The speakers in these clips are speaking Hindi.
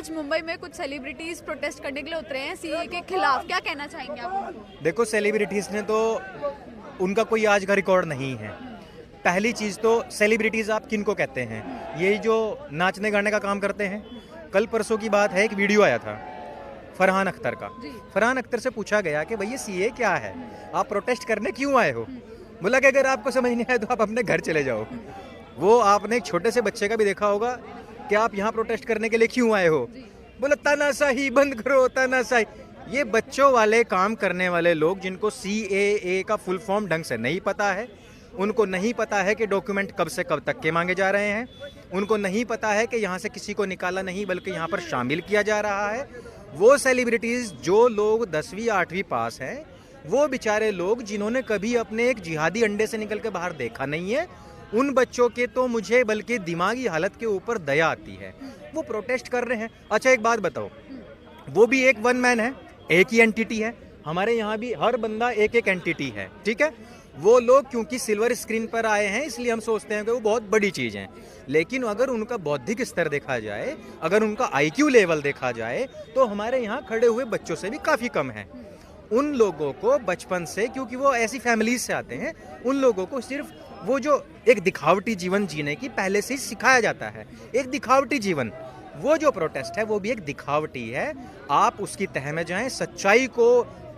आज मुंबई में कुछ सेलिब्रिटीज प्रोटेस्ट करने के लिए उतरे हैं सीए के खिलाफ, क्या कहना चाहेंगे आप उनको? देखो, सेलिब्रिटीज ने तो उनका कोई आज का रिकॉर्ड नहीं है। पहली चीज तो सेलिब्रिटीज आप किनको कहते हैं? यही जो नाचने गाने का काम करते हैं। कल परसों की बात है, एक वीडियो आया था फरहान अख्तर का। फरहान अख्तर से पूछा गया कि भैया सीए क्या है, आप प्रोटेस्ट करने क्यों आए हो? बोला कि अगर आपको समझ नहीं आए तो आप अपने घर चले जाओ। वो आपने एक छोटे से बच्चे का भी देखा होगा कि आप यहाँ प्रोटेस्ट करने के लिए क्यों आए हो? बोला तानाशाही बंद करो, तानाशाही। ये बच्चों वाले काम करने वाले लोग जिनको CAA का फुल फॉर्म ढंग से नहीं पता है, उनको नहीं पता है कि डॉक्यूमेंट कब से कब तक के मांगे जा रहे हैं, उनको नहीं पता है कि यहाँ से किसी को निकाला नहीं बल्कि यहाँ पर शामिल किया जा रहा है। वो सेलिब्रिटीज जो लोग 10वीं 8वीं पास हैं, वो बेचारे लोग जिन्होंने कभी अपने एक जिहादी अंडे से निकल के बाहर देखा नहीं है, उन बच्चों के तो मुझे बल्कि दिमागी हालत के ऊपर दया आती है। वो प्रोटेस्ट कर रहे हैं। अच्छा एक बात बताओ, वो भी एक वन मैन है, एक ही एंटिटी है। हमारे यहाँ भी हर बंदा एक एक एंटिटी है, ठीक है। वो लोग क्योंकि सिल्वर स्क्रीन पर आए हैं इसलिए हम सोचते हैं कि वो बहुत बड़ी चीज़ है, लेकिन अगर उनका बौद्धिक स्तर देखा जाए, अगर उनका IQ लेवल देखा जाए, तो हमारे यहाँ खड़े हुए बच्चों से भी काफ़ी कम है। उन लोगों को बचपन से, क्योंकि वो ऐसी फैमिलीज से आते हैं, उन लोगों को सिर्फ वो जो एक दिखावटी जीवन जीने की पहले से ही सिखाया जाता है, एक दिखावटी जीवन। वो जो प्रोटेस्ट है वो भी एक दिखावटी है। आप उसकी तह में जाएं, सच्चाई को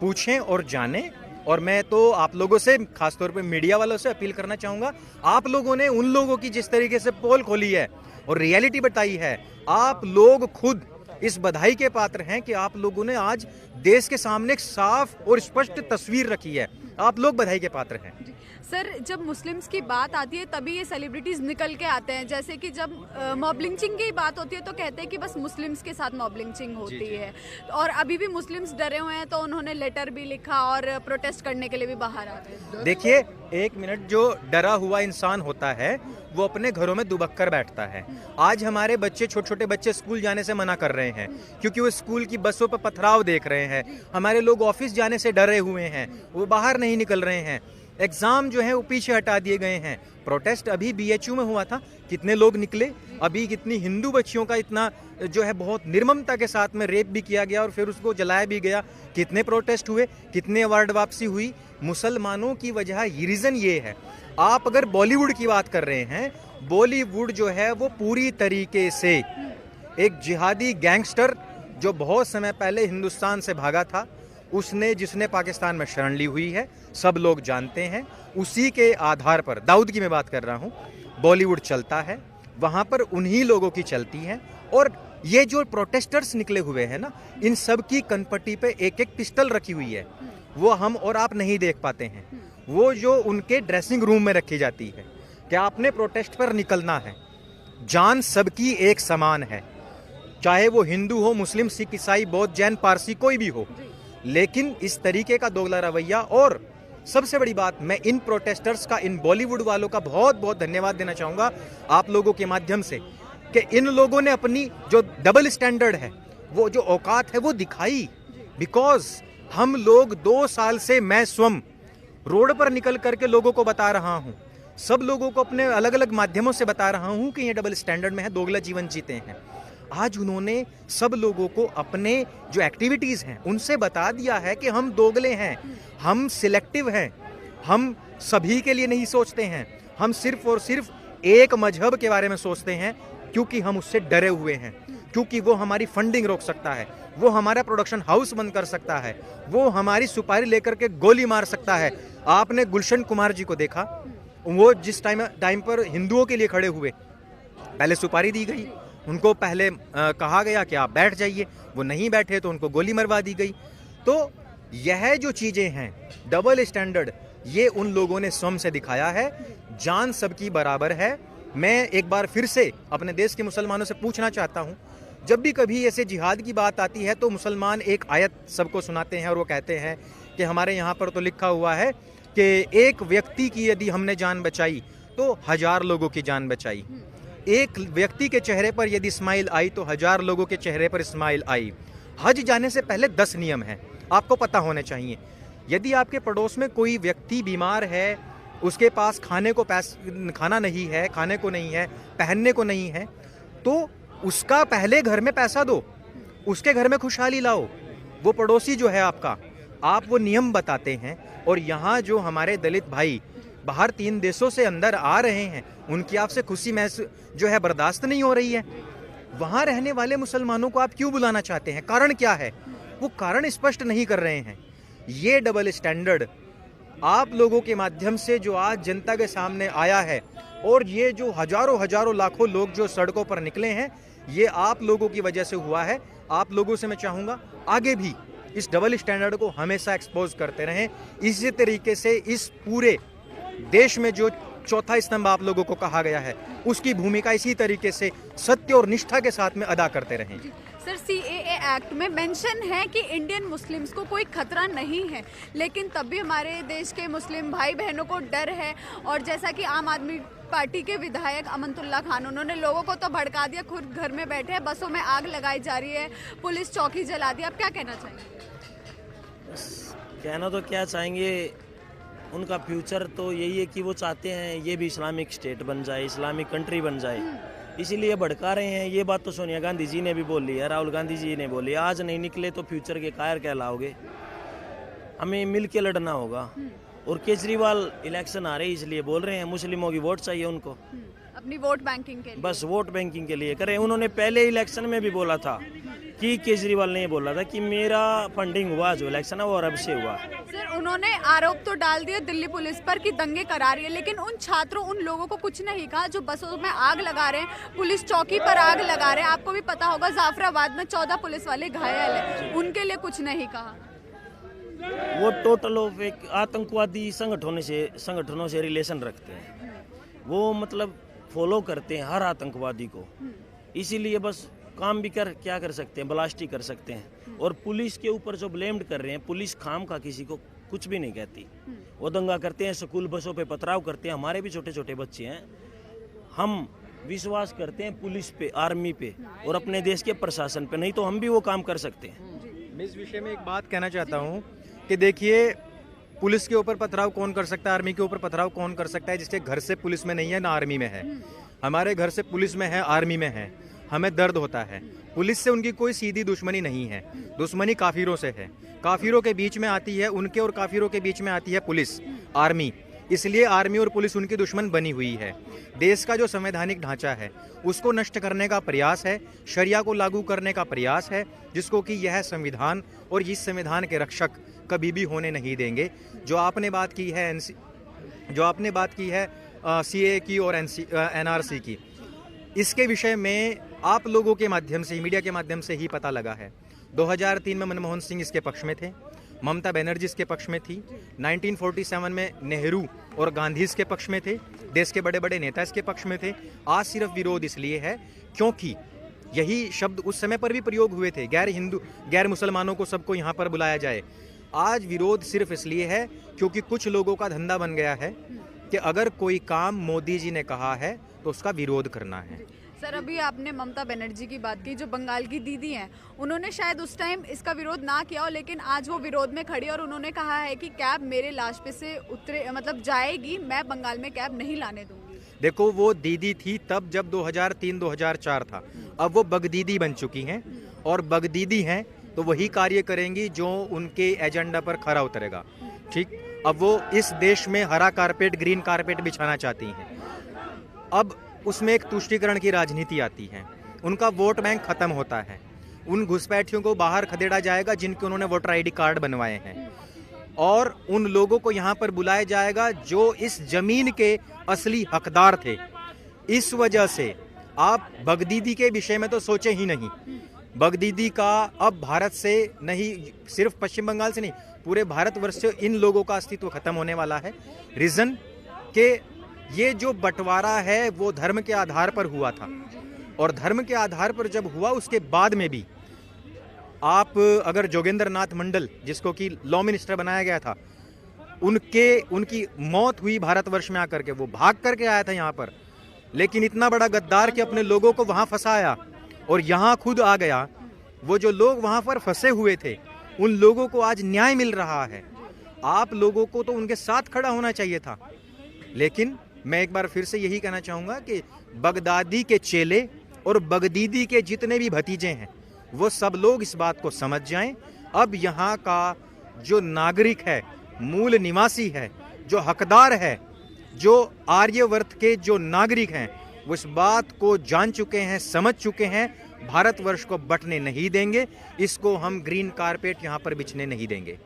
पूछें और जानें। और मैं तो आप लोगों से, खासतौर पे मीडिया वालों से अपील करना चाहूँगा, आप लोगों ने उन लोगों की जिस तरीके से पोल खोली है और रियलिटी बताई है, आप लोग खुद इस बधाई के पात्र हैं कि आप लोगों ने आज देश के सामने एक साफ और स्पष्ट तस्वीर रखी है। आप लोग बधाई के पात्र हैं। सर, जब मुस्लिम्स की बात आती है तभी ये सेलिब्रिटीज निकल के आते हैं। जैसे कि जब मॉब लिंचिंग की बात होती है तो कहते हैं कि बस मुस्लिम्स के साथ मॉब लिंचिंग होती है, और अभी भी मुस्लिम्स डरे हुए हैं तो उन्होंने लेटर भी लिखा और प्रोटेस्ट करने के लिए भी बाहर आ गए। देखिए, एक मिनट, जो डरा हुआ इंसान होता है वो अपने घरों में दुबक कर बैठता है। आज हमारे बच्चे, छोटे छोटे बच्चे स्कूल जाने से मना कर रहे हैं क्योंकि वो स्कूल की बसों पर पथराव देख रहे हैं। हमारे लोग ऑफिस जाने से डरे हुए हैं, वो बाहर नहीं निकल रहे हैं। एग्जाम जो है वो पीछे हटा दिए गए हैं। प्रोटेस्ट अभी BHU में हुआ था, कितने लोग निकले। अभी कितनी हिंदू बच्चियों का इतना जो है बहुत निर्ममता के साथ में रेप भी किया गया और फिर उसको जलाया भी गया। कितने प्रोटेस्ट हुए, कितने अवार्ड वापसी हुई। मुसलमानों की वजह रीज़न ये है। आप अगर बॉलीवुड की बात कर रहे हैं, बॉलीवुड जो है वो पूरी तरीके से एक जिहादी गैंगस्टर जो बहुत समय पहले हिंदुस्तान से भागा था, उसने, जिसने पाकिस्तान में शरण ली हुई है, सब लोग जानते हैं। उसी के आधार पर, दाऊद की मैं बात कर रहा हूँ, बॉलीवुड चलता है, वहाँ पर उन्हीं लोगों की चलती है। और ये जो प्रोटेस्टर्स निकले हुए हैं ना, इन सब की कनपट्टी पे एक एक पिस्टल रखी हुई है। वो हम और आप नहीं देख पाते हैं। वो जो उनके ड्रेसिंग रूम में रखी जाती है कि आपने प्रोटेस्ट पर निकलना है। जान सबकी एक समान है, चाहे वो हिंदू हो, मुस्लिम, सिख, ईसाई, बौद्ध, जैन, पारसी, कोई भी हो। लेकिन इस तरीके का दोगला रवैया, और सबसे बड़ी बात, मैं इन प्रोटेस्टर्स का, इन बॉलीवुड वालों का बहुत बहुत धन्यवाद देना चाहूँगा आप लोगों के माध्यम से कि इन लोगों ने अपनी जो डबल स्टैंडर्ड है, वो जो औकात है, वो दिखाई। बिकॉज हम लोग 2 साल से, मैं स्वयं रोड पर निकल करके लोगों को बता रहा हूँ, सब लोगों को अपने अलग अलग माध्यमों से बता रहा हूँ कि ये डबल स्टैंडर्ड में है, दोगला जीवन जीते हैं। आज उन्होंने सब लोगों को अपने जो एक्टिविटीज़ हैं उनसे बता दिया है कि हम दोगले हैं, हम सिलेक्टिव हैं, हम सभी के लिए नहीं सोचते हैं, हम सिर्फ और सिर्फ एक मजहब के बारे में सोचते हैं, क्योंकि हम उससे डरे हुए हैं, क्योंकि वो हमारी फंडिंग रोक सकता है, वो हमारा प्रोडक्शन हाउस बंद कर सकता है, वो हमारी सुपारी लेकर के गोली मार सकता है। आपने गुलशन कुमार जी को देखा, वो जिस टाइम पर हिंदुओं के लिए खड़े हुए, पहले सुपारी दी गई, उनको पहले कहा गया कि आप बैठ जाइए, वो नहीं बैठे तो उनको गोली मरवा दी गई। तो यह जो चीज़ें हैं, डबल स्टैंडर्ड, ये उन लोगों ने स्वयं से दिखाया है। जान सबकी बराबर है। मैं एक बार फिर से अपने देश के मुसलमानों से पूछना चाहता हूँ, जब भी कभी ऐसे जिहाद की बात आती है तो मुसलमान एक आयत सबको सुनाते हैं और वो कहते हैं कि हमारे यहाँ पर तो लिखा हुआ है कि एक व्यक्ति की यदि हमने जान बचाई तो 1000 लोगों की जान बचाई। एक व्यक्ति के चेहरे पर यदि स्माइल आई तो 1000 लोगों के चेहरे पर स्माइल आई। हज जाने से पहले 10 नियम हैं, आपको पता होने चाहिए। यदि आपके पड़ोस में कोई व्यक्ति बीमार है, उसके पास खाना नहीं है, खाने को नहीं है, पहनने को नहीं है, तो उसका पहले घर में पैसा दो, उसके घर में खुशहाली लाओ। वो पड़ोसी जो है आपका, आप वो नियम बताते हैं, और यहाँ जो हमारे दलित भाई बाहर 3 देशों से अंदर आ रहे हैं, उनकी आपसे खुशी महसूस जो है बर्दाश्त नहीं हो रही है। वहाँ रहने वाले मुसलमानों को आप क्यों बुलाना चाहते हैं? कारण क्या है? वो कारण स्पष्ट नहीं कर रहे हैं। ये डबल स्टैंडर्ड आप लोगों के माध्यम से जो आज जनता के सामने आया है, और ये जो हजारों हजारों लाखों लोग जो सड़कों पर निकले हैं, ये आप लोगों की वजह से हुआ है। आप लोगों से मैं चाहूँगा आगे भी इस डबल स्टैंडर्ड को हमेशा एक्सपोज करते रहें। इसी तरीके से इस पूरे देश में जो चौथा स्तंभ आप लोगों को कहा गया है, उसकी भूमिका इसी तरीके से सत्य और निष्ठा के साथ में अदा करते रहें। सर, CAA एक्ट में मेंशन है कि इंडियन मुस्लिम्स को कोई खतरा नहीं है, लेकिन तब भी हमारे देश के मुस्लिम भाई बहनों को डर है। और जैसा कि आम आदमी पार्टी के विधायक अमनतुल्ला खान, उन्होंने लोगों को तो भड़का दिया, खुद घर में बैठे हैं, बसों में आग लगाई जा रही है, पुलिस चौकी जला दी। आप क्या कहना चाहेंगे? कहना तो क्या चाहेंगे, उनका फ्यूचर तो यही है कि वो चाहते हैं ये भी इस्लामिक स्टेट बन जाए, इस्लामिक कंट्री बन जाए, इसीलिए भड़का रहे हैं। ये बात तो सोनिया गांधी जी ने भी बोली है, राहुल गांधी जी ने बोली है। आज नहीं निकले तो फ्यूचर के कायर कहलाओगे। हमें मिल के लड़ना होगा। और केजरीवाल इलेक्शन आ रहे इसलिए बोल रहे हैं मुस्लिमों की वोट चाहिए उनको, अपनी वोट बैंकिंग के लिए। बस वोट बैंकिंग के लिए करें। उन्होंने पहले इलेक्शन में भी बोला था कि केजरीवाल ने बोला था कि मेरा फंडिंग हुआ जो इलेक्शन है वो अरब से हुआ। सर, उन्होंने आरोप तो डाल दिए दिल्ली पुलिस पर कि दंगे करा रही है, लेकिन उन छात्रों, उन लोगों को कुछ नहीं कहा जो बसों में आग लगा रहे हैं, पुलिस चौकी पर आग लगा रहे हैं। आपको भी पता होगा जाफराबाद में 14 पुलिस वाले घायल हैं, उनके लिए कुछ नहीं कहा। वो टोटल ऑफ एक आतंकवादी संगठनों से रिलेशन रखते हैं। वो मतलब फॉलो करते हैं हर आतंकवादी को, इसीलिए बस काम भी क्या कर सकते हैं, ब्लास्ट कर सकते हैं। और पुलिस के ऊपर जो ब्लेम्ड कर रहे हैं, पुलिस खाम का किसी को कुछ भी नहीं कहती। वो दंगा करते हैं, स्कूल बसों पे पथराव करते हैं। हमारे भी छोटे छोटे बच्चे हैं। हम विश्वास करते हैं पुलिस पे, आर्मी पे और अपने देश के प्रशासन पे, नहीं तो हम भी वो काम कर सकते हैं। मैं इस विषय में एक बात कहना चाहता हूँ कि देखिए, पुलिस के ऊपर पथराव कौन कर सकता है, आर्मी के ऊपर पथराव कौन कर सकता है? जिसके घर से पुलिस में नहीं है ना आर्मी में है। हमारे घर से पुलिस में है, आर्मी में है, हमें दर्द होता है। पुलिस से उनकी कोई सीधी दुश्मनी नहीं है, दुश्मनी काफिरों से है। काफिरों के बीच में आती है, उनके और काफिरों के बीच में आती है पुलिस, आर्मी। इसलिए आर्मी और पुलिस उनकी दुश्मन बनी हुई है। देश का जो संवैधानिक ढांचा है उसको नष्ट करने का प्रयास है, शरिया को लागू करने का प्रयास है, जिसको कि यह संविधान और इस संविधान के रक्षक कभी भी होने नहीं देंगे। जो आपने बात की है CAA की और NRC की, इसके विषय में आप लोगों के माध्यम से, मीडिया के माध्यम से ही पता लगा है। 2003 में मनमोहन सिंह इसके पक्ष में थे, ममता बनर्जी इसके पक्ष में थी, 1947 में नेहरू और गांधी इसके पक्ष में थे, देश के बड़े बड़े नेता इसके पक्ष में थे। आज सिर्फ विरोध इसलिए है क्योंकि यही शब्द उस समय पर भी प्रयोग हुए थे, गैर मुसलमानों को सबको यहाँ पर बुलाया जाए। आज विरोध सिर्फ इसलिए है क्योंकि कुछ लोगों का धंधा बन गया है कि अगर कोई काम मोदी जी ने कहा है तो उसका विरोध करना है। सर, अभी आपने ममता बनर्जी की बात की, जो बंगाल की दीदी हैं, उन्होंने शायद उस टाइम इसका विरोध ना किया हो, लेकिन आज वो विरोध में खड़ी और उन्होंने कहा है कि कैब मेरे लाश पे से उतरे, मतलब जाएगी, मैं बंगाल में कैब नहीं लाने दूंगी। देखो, वो दीदी थी तब जब 2003-2004 था। अब वो बगदीदी बन चुकी हैं, और बगदीदी हैं तो वही कार्य करेंगी जो उनके एजेंडा पर खरा उतरेगा। ठीक, अब वो इस देश में हरा कारपेट, ग्रीन कारपेट बिछाना चाहती हैं। अब उसमें एक तुष्टीकरण की राजनीति आती है, उनका वोट बैंक खत्म होता है, उन घुसपैठियों को बाहर खदेड़ा जाएगा जिनके उन्होंने वोटर ID कार्ड बनवाए हैं, और उन लोगों को यहाँ पर बुलाया जाएगा जो इस जमीन के असली हकदार थे। इस वजह से आप बगदीदी के विषय में तो सोचे ही नहीं। बगदीदी का अब भारत से नहीं, सिर्फ पश्चिम बंगाल से नहीं, पूरे भारतवर्ष से इन लोगों का अस्तित्व खत्म होने वाला है। रीजन के ये जो बंटवारा है वो धर्म के आधार पर हुआ था, और धर्म के आधार पर जब हुआ उसके बाद में भी आप अगर जोगेंद्र नाथ मंडल, जिसको कि लॉ मिनिस्टर बनाया गया था, उनकी मौत हुई भारतवर्ष में आकर के, वो भाग करके आया था यहाँ पर, लेकिन इतना बड़ा गद्दार कि अपने लोगों को वहाँ फंसाया और यहाँ खुद आ गया। वो जो लोग वहाँ पर फंसे हुए थे उन लोगों को आज न्याय मिल रहा है। आप लोगों को तो उनके साथ खड़ा होना चाहिए था। लेकिन मैं एक बार फिर से यही कहना चाहूँगा कि बगदादी के चेले और बगदीदी के जितने भी भतीजे हैं वो सब लोग इस बात को समझ जाएं। अब यहाँ का जो नागरिक है, मूल निवासी है, जो हकदार है, जो आर्यवर्त के जो नागरिक हैं, वो इस बात को जान चुके हैं, समझ चुके हैं। भारतवर्ष को बंटने नहीं देंगे, इसको हम ग्रीन कारपेट यहाँ पर बिछने नहीं देंगे।